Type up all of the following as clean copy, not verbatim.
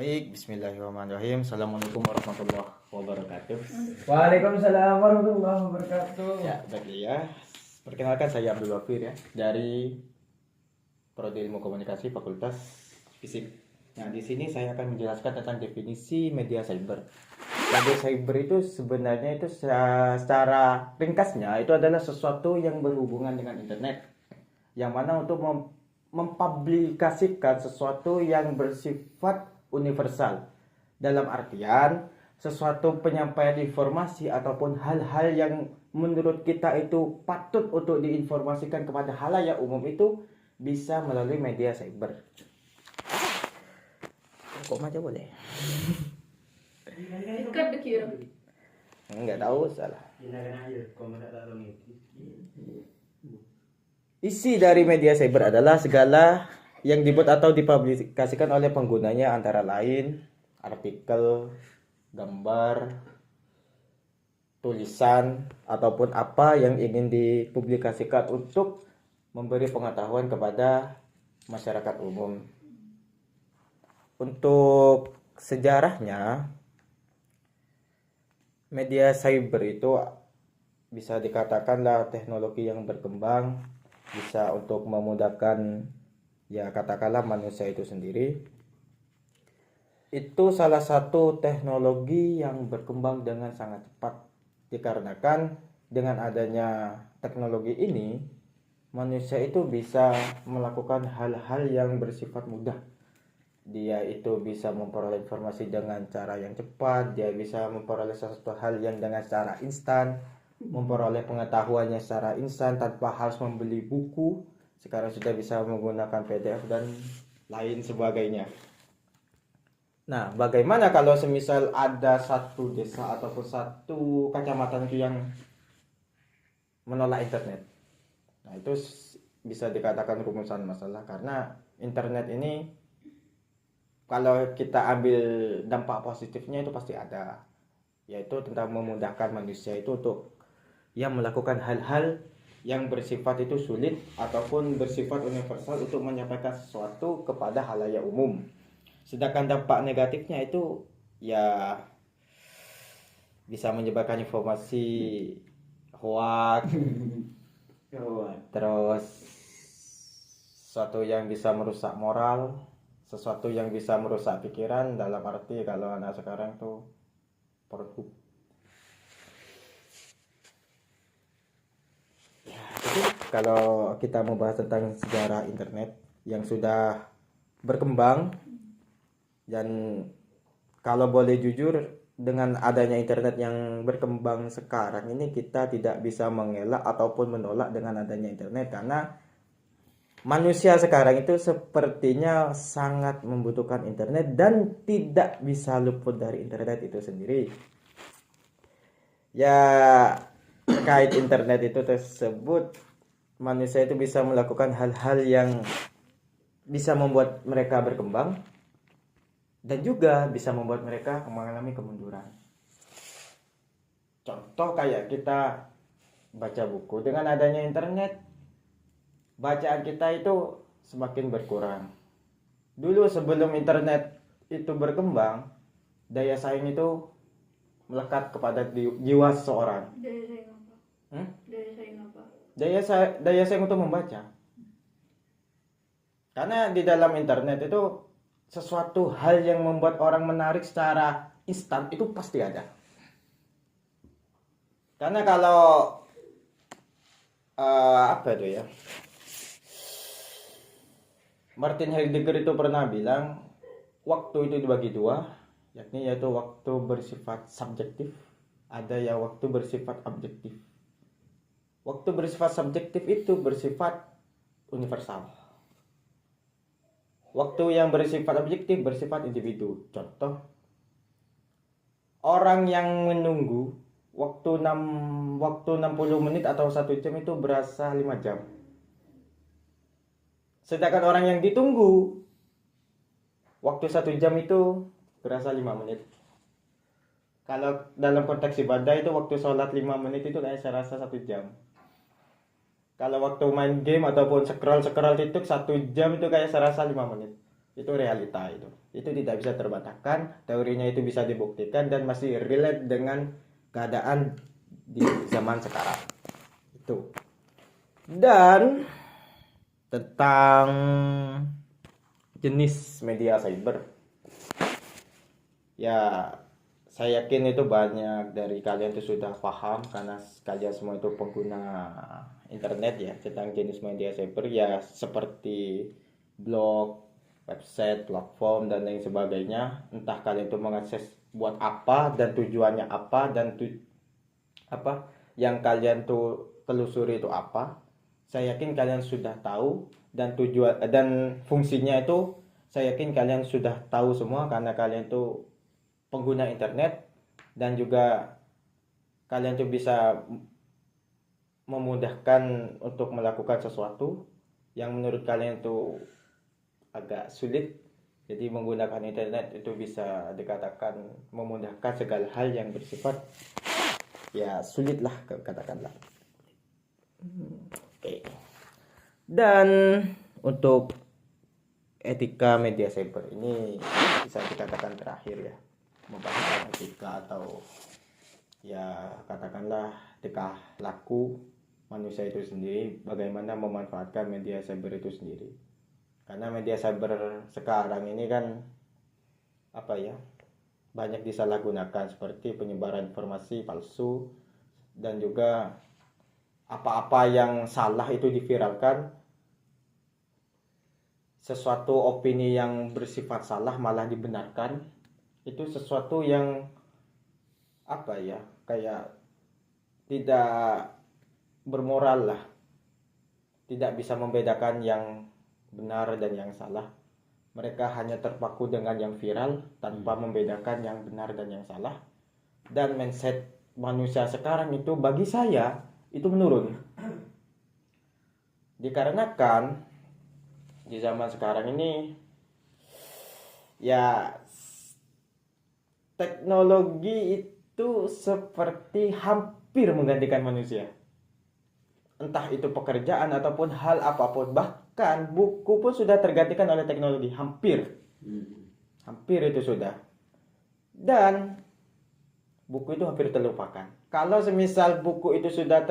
Baik, bismillahirrahmanirrahim. Assalamualaikum warahmatullahi wabarakatuh. Waalaikumsalam warahmatullahi wabarakatuh. Ya, baik ya. Perkenalkan saya Abdul Wafir ya, dari Prodi Ilmu Komunikasi Fakultas Fisik. Nah, di sini saya akan menjelaskan tentang definisi media cyber. Media cyber itu sebenarnya itu secara ringkasnya itu adalah sesuatu yang berhubungan dengan internet. Yang mana untuk mempublikasikan sesuatu yang bersifat universal, dalam artian sesuatu penyampaian informasi ataupun hal-hal yang menurut kita itu patut untuk diinformasikan kepada halayak umum itu bisa melalui media cyber. Kok aja boleh? Dekat dikira. Enggak tahu salah. Isi dari media cyber adalah segala yang dibuat atau dipublikasikan oleh penggunanya, antara lain artikel, gambar, tulisan, ataupun apa yang ingin dipublikasikan untuk memberi pengetahuan kepada masyarakat umum. Untuk sejarahnya, media cyber itu bisa dikatakanlah teknologi yang berkembang, bisa untuk memudahkan ya katakanlah manusia itu sendiri. Itu salah satu teknologi yang berkembang dengan sangat cepat, dikarenakan dengan adanya teknologi ini manusia itu bisa melakukan hal-hal yang bersifat mudah. Dia itu bisa memperoleh informasi dengan cara yang cepat, dia bisa memperoleh sesuatu hal yang dengan cara instan, memperoleh pengetahuannya secara instan tanpa harus membeli buku. Sekarang sudah bisa menggunakan PDF dan lain sebagainya. Nah, bagaimana kalau semisal ada satu desa ataupun satu kecamatan itu yang menolak internet? Nah, itu bisa dikatakan rumusan masalah, karena internet ini kalau kita ambil dampak positifnya itu pasti ada, yaitu tentang memudahkan manusia itu untuk yang melakukan hal-hal yang bersifat itu sulit ataupun bersifat universal untuk menyampaikan sesuatu kepada halayak umum. Sedangkan dampak negatifnya itu ya bisa menyebabkan informasi hoax, terus sesuatu yang bisa merusak moral, sesuatu yang bisa merusak pikiran, dalam arti kalau anak sekarang tuh perhub. Kalau kita membahas tentang sejarah internet yang sudah berkembang, dan kalau boleh jujur dengan adanya internet yang berkembang sekarang ini, kita tidak bisa mengelak ataupun menolak dengan adanya internet, karena manusia sekarang itu sepertinya sangat membutuhkan internet dan tidak bisa luput dari internet itu sendiri. Ya, terkait internet itu tersebut, manusia itu bisa melakukan hal-hal yang bisa membuat mereka berkembang dan juga bisa membuat mereka mengalami kemunduran. Contoh kayak kita baca buku, dengan adanya internet bacaan kita itu semakin berkurang. Dulu sebelum internet itu berkembang, daya saing itu melekat kepada jiwa seseorang. Daya saing apa? Daya saing apa? Daya saing untuk membaca. Karena di dalam internet itu sesuatu hal yang membuat orang menarik secara instan itu pasti ada. Karena kalau apa itu ya, Martin Heidegger itu pernah bilang waktu itu dibagi dua, yakni yaitu waktu bersifat subjektif, ada yang waktu bersifat objektif. Waktu bersifat subjektif itu bersifat universal. Waktu yang bersifat objektif bersifat individu. Contoh, orang yang menunggu waktu 60 menit atau 1 jam itu berasa 5 jam. Sedangkan orang yang ditunggu waktu 1 jam itu berasa 5 menit. Kalau dalam konteks ibadah itu waktu sholat 5 menit itu kayak saya rasa 1 jam. Kalau waktu main game ataupun scroll TikTok 1 jam itu kayak saya rasa 5 menit. Itu realita itu tidak bisa terbantahkan, teorinya itu bisa dibuktikan dan masih relate dengan keadaan di zaman sekarang itu. Dan tentang jenis media cyber, ya saya yakin itu banyak dari kalian itu sudah paham karena kalian semua itu pengguna internet ya, tentang jenis media cyber ya, seperti blog, website, platform dan lain sebagainya. Entah kalian itu mengakses buat apa dan tujuannya apa dan apa yang kalian tuh telusuri itu apa. Saya yakin kalian sudah tahu dan tujuan dan fungsinya itu saya yakin kalian sudah tahu semua karena kalian tuh pengguna internet, dan juga kalian tuh bisa memudahkan untuk melakukan sesuatu yang menurut kalian itu agak sulit. Jadi menggunakan internet itu bisa dikatakan memudahkan segala hal yang bersifat ya sulit lah katakanlah. Oke. Dan untuk etika media cyber ini bisa dikatakan terakhir ya, membahas etika atau ya katakanlah tingkah laku manusia itu sendiri, bagaimana memanfaatkan media cyber itu sendiri. Karena media cyber sekarang ini kan apa ya, banyak disalahgunakan seperti penyebaran informasi palsu, dan juga apa-apa yang salah itu diviralkan, sesuatu opini yang bersifat salah malah dibenarkan. Itu sesuatu yang apa ya, kayak tidak bermoral lah, tidak bisa membedakan yang benar dan yang salah. Mereka hanya terpaku dengan yang viral tanpa membedakan yang benar dan yang salah. Dan mindset manusia sekarang itu bagi saya itu menurun, dikarenakan di zaman sekarang ini ya teknologi itu seperti hampir menggantikan manusia. Entah itu pekerjaan ataupun hal apapun, bahkan buku pun sudah tergantikan oleh teknologi, hampir itu sudah. Dan buku itu hampir terlupakan. Kalau semisal buku itu sudah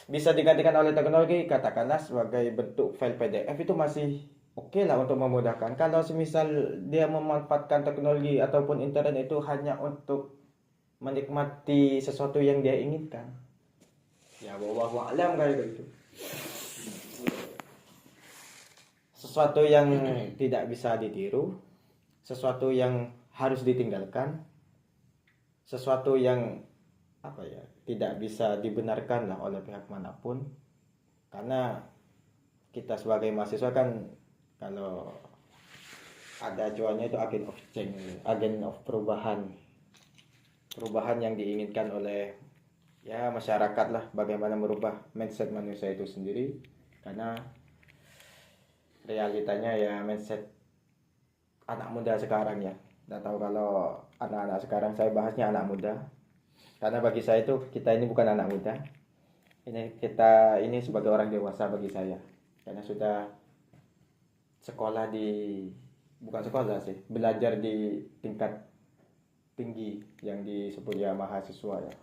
bisa digantikan oleh teknologi, katakanlah sebagai bentuk file PDF, itu masih oke lah untuk memudahkan. Kalau semisal dia memanfaatkan teknologi ataupun internet itu hanya untuk menikmati sesuatu yang dia inginkan, ya wallahu alam kayak gitu. Sesuatu yang tidak bisa ditiru, sesuatu yang harus ditinggalkan, sesuatu yang apa ya, tidak bisa dibenarkan lah oleh pihak manapun. Karena kita sebagai mahasiswa kan, kalau ada acuannya itu agent of change, agent of perubahan yang diinginkan oleh ya masyarakat lah, bagaimana merubah mindset manusia itu sendiri. Karena realitanya ya mindset anak muda sekarang ya, nggak tahu kalau anak-anak sekarang, saya bahasnya anak muda karena bagi saya itu kita ini bukan anak muda, kita ini sebagai orang dewasa bagi saya, karena sudah sekolah bukan sekolah sih, belajar di tingkat tinggi yang disebut ya mahasiswa ya.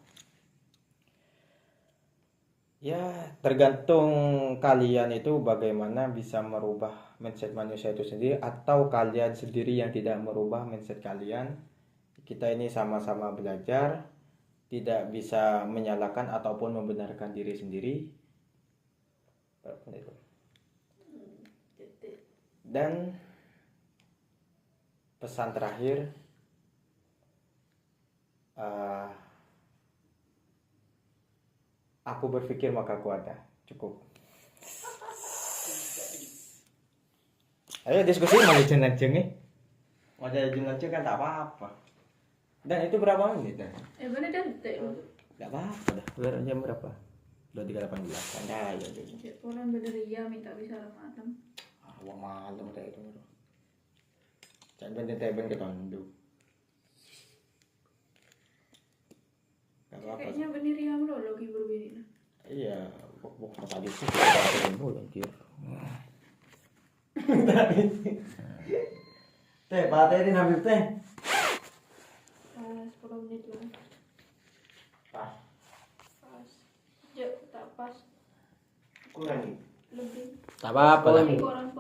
Ya tergantung kalian itu bagaimana bisa merubah mindset manusia itu sendiri, atau kalian sendiri yang tidak merubah mindset kalian. Kita ini sama-sama belajar, tidak bisa menyalahkan ataupun membenarkan diri sendiri. Dan pesan terakhir, aku berpikir maka aku ada. Cukup. Ayo diskusi mau legend aja nih. Mau legend aja kan tak apa-apa. Dan itu berapa menit? Bener detik. Gak apa-apa dah. Biar jam berapa? 23.18. Anda ya. Orang bener ya minta bisa malam. Wah malam kayak itu. Jangan benten-benten ke tondu. Kayaknya bener ya lo lagi berbeda. Iya, pokok tadi sih. Anjir. Teh, patenin Habib teh. 10 menit lah. Pas. Pas. Ya, tak pas. Kurangi. Lebih. Tak apa-apa lah. Tapi kurang